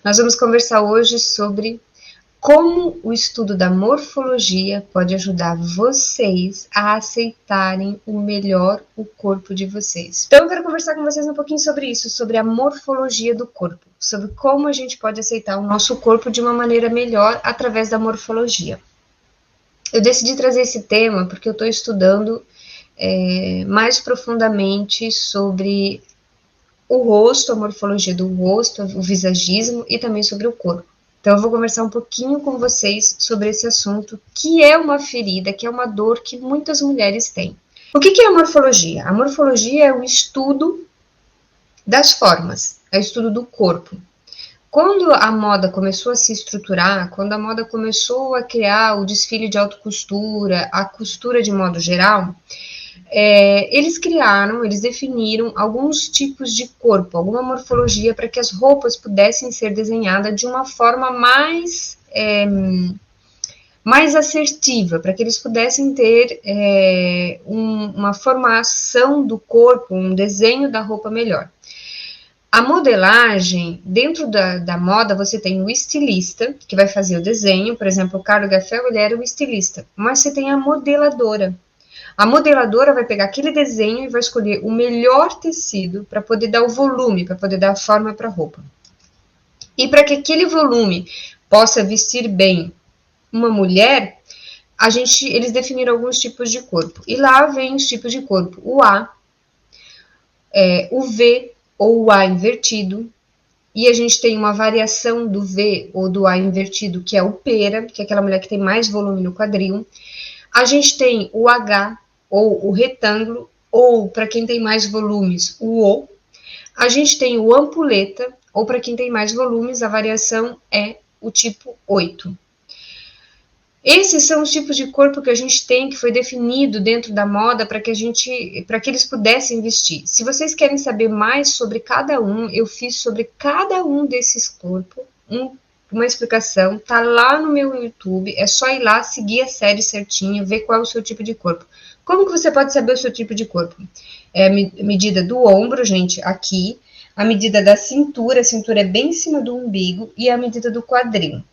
Nós vamos conversar hoje sobre como o estudo da morfologia pode ajudar vocês a aceitarem melhor o corpo de vocês. Então eu quero conversar com vocês um pouquinho sobre isso, sobre a morfologia do corpo, sobre como a gente pode aceitar o nosso corpo de uma maneira melhor através da morfologia. Eu decidi trazer esse tema porque eu estou estudando mais profundamente sobre o rosto, a morfologia do rosto, o visagismo e também sobre o corpo. Então eu vou conversar um pouquinho com vocês sobre esse assunto, que é uma ferida, que é uma dor que muitas mulheres têm. O que é a morfologia? A morfologia é o estudo das formas, é o estudo do corpo. Quando a moda começou a se estruturar, quando a moda começou a criar o desfile de alta costura, a costura de modo geral, eles definiram alguns tipos de corpo, alguma morfologia para que as roupas pudessem ser desenhadas de uma forma mais assertiva, para que eles pudessem ter uma formação do corpo, um desenho da roupa melhor. A modelagem, dentro da moda, você tem o estilista, que vai fazer o desenho, por exemplo, o Karl Lagerfeld, ele era o estilista, mas você tem a modeladora. A modeladora vai pegar aquele desenho e vai escolher o melhor tecido para poder dar o volume, para poder dar a forma para a roupa. E para que aquele volume possa vestir bem uma mulher, eles definiram alguns tipos de corpo. E lá vem os tipos de corpo. O A, o V ou o A invertido. E a gente tem uma variação do V ou do A invertido, que é o pera, que é aquela mulher que tem mais volume no quadril. A gente tem o H, ou o retângulo, ou, para quem tem mais volumes, o O. A gente tem o ampuleta, ou para quem tem mais volumes, a variação é o tipo 8. Esses são os tipos de corpo que a gente tem, que foi definido dentro da moda para que eles pudessem vestir. Se vocês querem saber mais sobre cada um, eu fiz sobre cada um desses corpos uma explicação, tá lá no meu YouTube, é só ir lá, seguir a série certinha, ver qual é o seu tipo de corpo. Como que você pode saber o seu tipo de corpo? É a medida do ombro, gente, aqui, a medida da cintura, a cintura é bem em cima do umbigo, e a medida do quadril.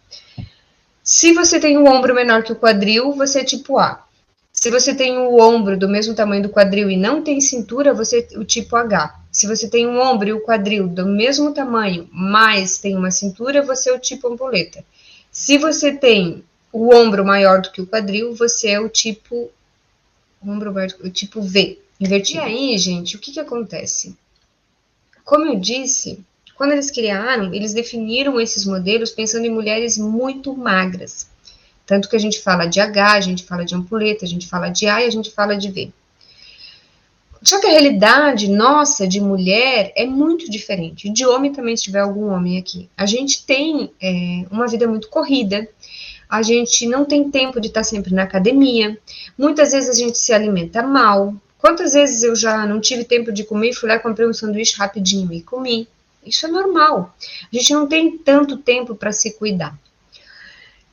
Se você tem o ombro menor que o quadril, você é tipo A. Se você tem o ombro do mesmo tamanho do quadril e não tem cintura, você é o tipo H. Se você tem o ombro e o quadril do mesmo tamanho, mas tem uma cintura, você é o tipo ampuleta. Se você tem o ombro maior do que o quadril, você é o tipo V, invertido. E aí, gente, o que acontece? Como eu disse, quando eles criaram, eles definiram esses modelos pensando em mulheres muito magras. Tanto que a gente fala de H, a gente fala de ampuleta, a gente fala de A e a gente fala de V. Só que a realidade nossa de mulher é muito diferente. De homem também, se tiver algum homem aqui. A gente tem uma vida muito corrida. A gente não tem tempo de estar sempre na academia. Muitas vezes a gente se alimenta mal. Quantas vezes eu já não tive tempo de comer e fui lá e comprei um sanduíche rapidinho e comi. Isso é normal. A gente não tem tanto tempo para se cuidar.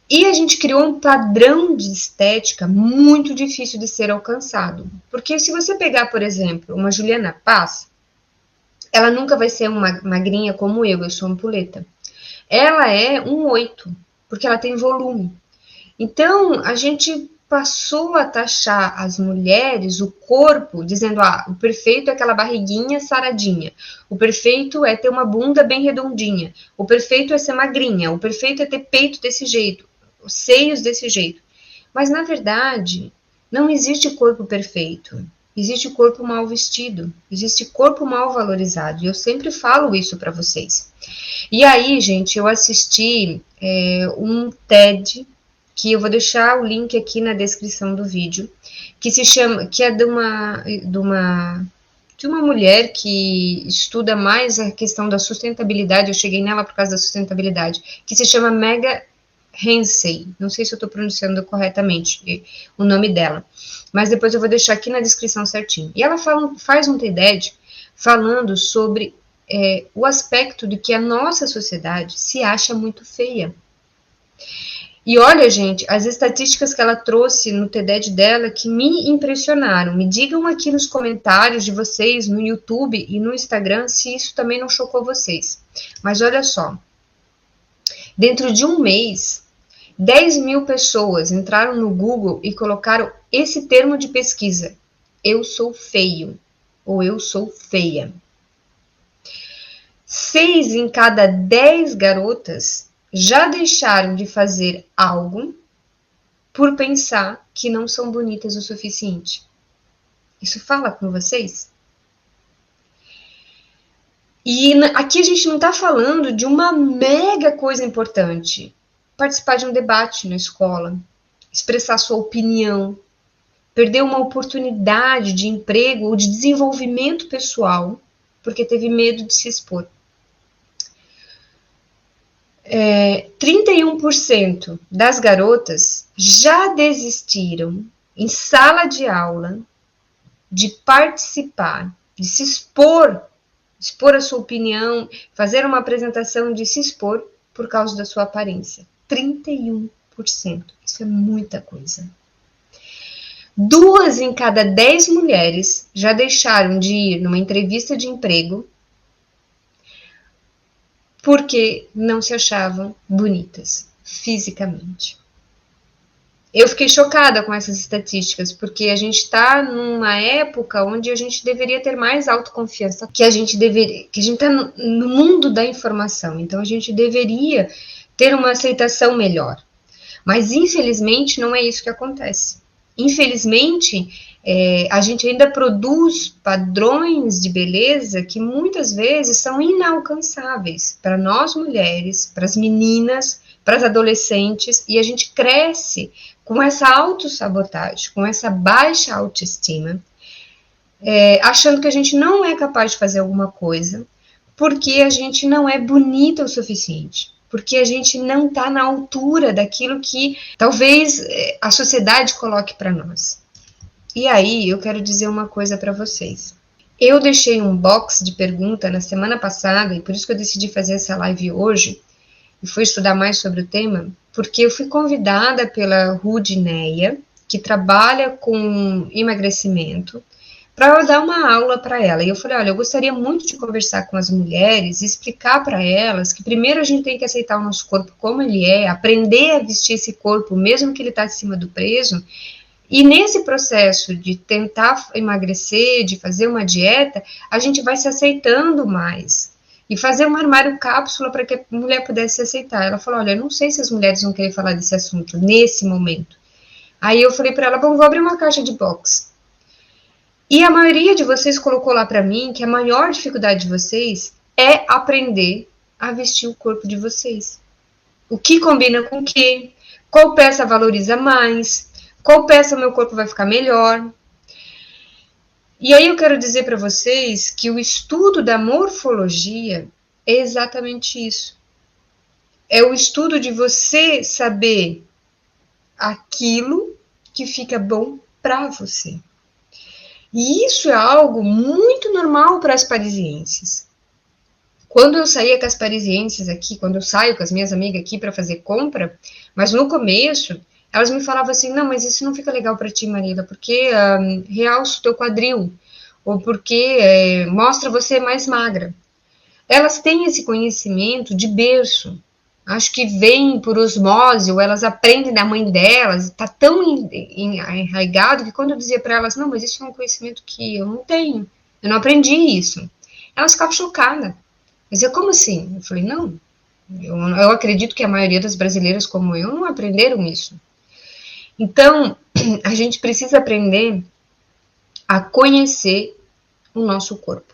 E a gente criou um padrão de estética muito difícil de ser alcançado. Porque se você pegar, por exemplo, uma Juliana Paz, ela nunca vai ser uma magrinha como eu sou ampuleta. Ela é um 8, porque ela tem volume. Então, a gente passou a taxar as mulheres, o corpo, dizendo, o perfeito é aquela barriguinha saradinha, o perfeito é ter uma bunda bem redondinha, o perfeito é ser magrinha, o perfeito é ter peito desse jeito, os seios desse jeito. Mas, na verdade, não existe corpo perfeito. Existe corpo mal vestido. Existe corpo mal valorizado. E eu sempre falo isso para vocês. E aí, gente, eu assisti um TED, que eu vou deixar o link aqui na descrição do vídeo, que é de uma mulher que estuda mais a questão da sustentabilidade. Eu cheguei nela por causa da sustentabilidade, que se chama Mega Hensey, não sei se eu estou pronunciando corretamente o nome dela, mas depois eu vou deixar aqui na descrição certinho. E ela faz um TED falando sobre o aspecto de que a nossa sociedade se acha muito feia. E olha, gente, as estatísticas que ela trouxe no TED dela que me impressionaram. Me digam aqui nos comentários de vocês, no YouTube e no Instagram, se isso também não chocou vocês. Mas olha só, Dentro de um mês, 10 mil pessoas entraram no Google e colocaram esse termo de pesquisa: eu sou feio ou eu sou feia. 6 em cada 10 garotas já deixaram de fazer algo por pensar que não são bonitas o suficiente. Isso fala com vocês? E aqui a gente não está falando de uma mega coisa importante. Participar de um debate na escola, expressar sua opinião, perder uma oportunidade de emprego ou de desenvolvimento pessoal porque teve medo de se expor. 31% das garotas já desistiram em sala de aula de participar, de se expor a sua opinião, fazer uma apresentação, de se expor por causa da sua aparência. 31%. Isso é muita coisa. 2 em cada 10 mulheres já deixaram de ir numa entrevista de emprego porque não se achavam bonitas fisicamente. Eu fiquei chocada com essas estatísticas, porque a gente está numa época onde a gente deveria ter mais autoconfiança, que a gente está no mundo da informação, então a gente deveria ter uma aceitação melhor. Mas infelizmente não é isso que acontece. Infelizmente, a gente ainda produz padrões de beleza que muitas vezes são inalcançáveis para nós mulheres, para as meninas, para as adolescentes, e a gente cresce com essa autossabotagem, com essa baixa autoestima, achando que a gente não é capaz de fazer alguma coisa, porque a gente não é bonita o suficiente, porque a gente não está na altura daquilo que talvez a sociedade coloque para nós. E aí eu quero dizer uma coisa para vocês. Eu deixei um box de pergunta na semana passada, e por isso que eu decidi fazer essa live hoje, e fui estudar mais sobre o tema, porque eu fui convidada pela Rudineia, que trabalha com emagrecimento, para eu dar uma aula para ela. E eu falei, olha, eu gostaria muito de conversar com as mulheres e explicar para elas que primeiro a gente tem que aceitar o nosso corpo como ele é, aprender a vestir esse corpo, mesmo que ele está acima do peso, e nesse processo de tentar emagrecer, de fazer uma dieta, a gente vai se aceitando mais. E fazer um armário cápsula para que a mulher pudesse se aceitar. Ela falou, olha, eu não sei se as mulheres vão querer falar desse assunto nesse momento. Aí eu falei para ela, bom, vou abrir uma caixa de box. E a maioria de vocês colocou lá para mim que a maior dificuldade de vocês é aprender a vestir o corpo de vocês. O que combina com o quê? Qual peça valoriza mais? Qual peça o meu corpo vai ficar melhor? E aí eu quero dizer para vocês que o estudo da morfologia é exatamente isso. É o estudo de você saber aquilo que fica bom para você. E isso é algo muito normal para as parisienses. Quando eu saía com as parisienses aqui, quando eu saio com as minhas amigas aqui para fazer compra, mas no começo elas me falavam assim, não, mas isso não fica legal para ti, Marila, porque realça o teu quadril, ou porque mostra você mais magra. Elas têm esse conhecimento de berço, acho que vem por osmose, ou elas aprendem da mãe delas, está tão enraizado que quando eu dizia para elas, não, mas isso é um conhecimento que eu não tenho, eu não aprendi isso. Elas ficavam chocadas. Dizia, como assim? Eu falei, não, eu acredito que a maioria das brasileiras como eu não aprenderam isso. Então, a gente precisa aprender a conhecer o nosso corpo.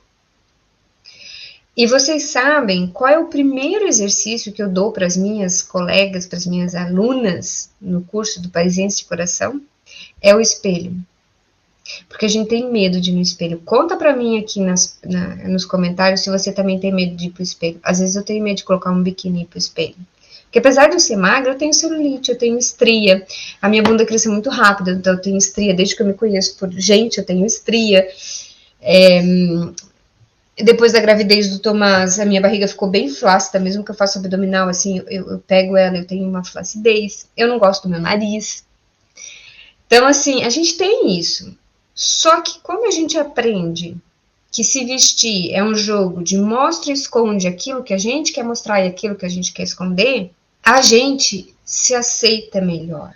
E vocês sabem qual é o primeiro exercício que eu dou para as minhas colegas, para as minhas alunas no curso do Parisiense de Coração? É o espelho. Porque a gente tem medo de ir no espelho. Conta para mim aqui nos comentários se você também tem medo de ir para o espelho. Às vezes eu tenho medo de colocar um biquíni para o espelho. Porque apesar de eu ser magra, eu tenho celulite, eu tenho estria. A minha bunda cresceu muito rápido, então eu tenho estria. Desde que eu me conheço por gente, eu tenho estria. Depois da gravidez do Tomás, a minha barriga ficou bem flácida, mesmo que eu faça abdominal, assim, eu pego ela, eu tenho uma flacidez. Eu não gosto do meu nariz. Então, assim, a gente tem isso. Só que quando a gente aprende que se vestir é um jogo de mostra e esconde aquilo que a gente quer mostrar e aquilo que a gente quer esconder, a gente se aceita melhor.